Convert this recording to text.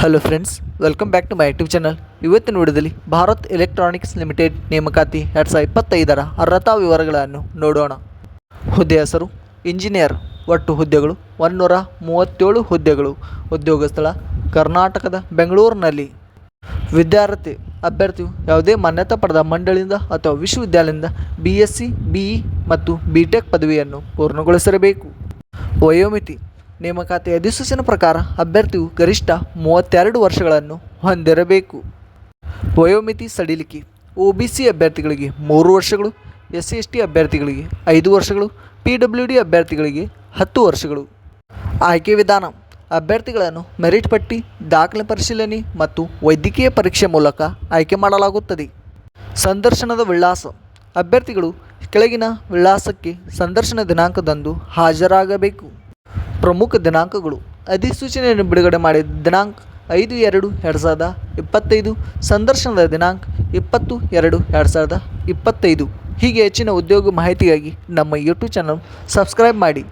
Hello friends, welcome back to my YouTube channel. ಇವತ್ತಿನ ವಿಡಿಯೋದಲ್ಲಿ Bharat electronics limited ನೇಮಕಾತಿ 2025ರ ಅರ್ಹತಾ ವಿವರಗಳನ್ನು ನೋಡೋಣ. ಹುದ್ದೆ ಹೆಸರು ಇಂಜಿನಿಯರ್. ಒಟ್ಟು ಹುದ್ದೆಗಳು 137 ಹುದ್ದೆಗಳು. ಉದ್ಯೋಗ ಸ್ಥಳ ಕರ್ನಾಟಕದ ಬೆಂಗಳೂರಿನಲ್ಲಿ. ವಿದ್ಯಾರ್ಥಿ ಅಭ್ಯರ್ಥಿಯು ಯಾವುದೇ ಮಾನ್ಯತಾ ಪಡೆದ ಮಂಡಳಿಯಿಂದ ಅಥವಾ ವಿಶ್ವವಿದ್ಯಾಲಯದಿಂದ BSc, BE ಮತ್ತು BTech ಪದವಿಯನ್ನು ಪೂರ್ಣಗೊಳಿಸಿರಬೇಕು. ವಯೋಮಿತಿ ನೇಮಕಾತಿ ಅಧಿಸೂಚನೆ ಪ್ರಕಾರ ಅಭ್ಯರ್ಥಿಯು ಗರಿಷ್ಠ 32 ವರ್ಷಗಳನ್ನು ಹೊಂದಿರಬೇಕು. ವಯೋಮಿತಿ ಸಡಿಲಿಕೆ OBC ಅಭ್ಯರ್ಥಿಗಳಿಗೆ 3 ವರ್ಷಗಳು, SC/ST ಅಭ್ಯರ್ಥಿಗಳಿಗೆ 5 ವರ್ಷಗಳು, PWD ಅಭ್ಯರ್ಥಿಗಳಿಗೆ 10 ವರ್ಷಗಳು. ಆಯ್ಕೆ ವಿಧಾನ ಅಭ್ಯರ್ಥಿಗಳನ್ನು ಮೆರಿಟ್ ಪಟ್ಟಿ, ದಾಖಲೆ ಪರಿಶೀಲನೆ ಮತ್ತು ವೈದ್ಯಕೀಯ ಪರೀಕ್ಷೆ ಮೂಲಕ ಆಯ್ಕೆ ಮಾಡಲಾಗುತ್ತದೆ. ಸಂದರ್ಶನದ ವಿಳಾಸ ಅಭ್ಯರ್ಥಿಗಳು ಕೆಳಗಿನ ವಿಳಾಸಕ್ಕೆ ಸಂದರ್ಶನ ದಿನಾಂಕದಂದು ಹಾಜರಾಗಬೇಕು. ಪ್ರಮುಖ ದಿನಾಂಕಗಳು ಅಧಿಸೂಚನೆಯನ್ನು ಬಿಡುಗಡೆ ಮಾಡಿದ ದಿನಾಂಕ 5/2/2025, ಸಂದರ್ಶನದ ದಿನಾಂಕ 20/2/2025. ಹೀಗೆ ಹೆಚ್ಚಿನ ಉದ್ಯೋಗ ಮಾಹಿತಿಗಾಗಿ ನಮ್ಮ ಯೂಟ್ಯೂಬ್ ಚಾನಲ್ ಸಬ್ಸ್ಕ್ರೈಬ್ ಮಾಡಿ.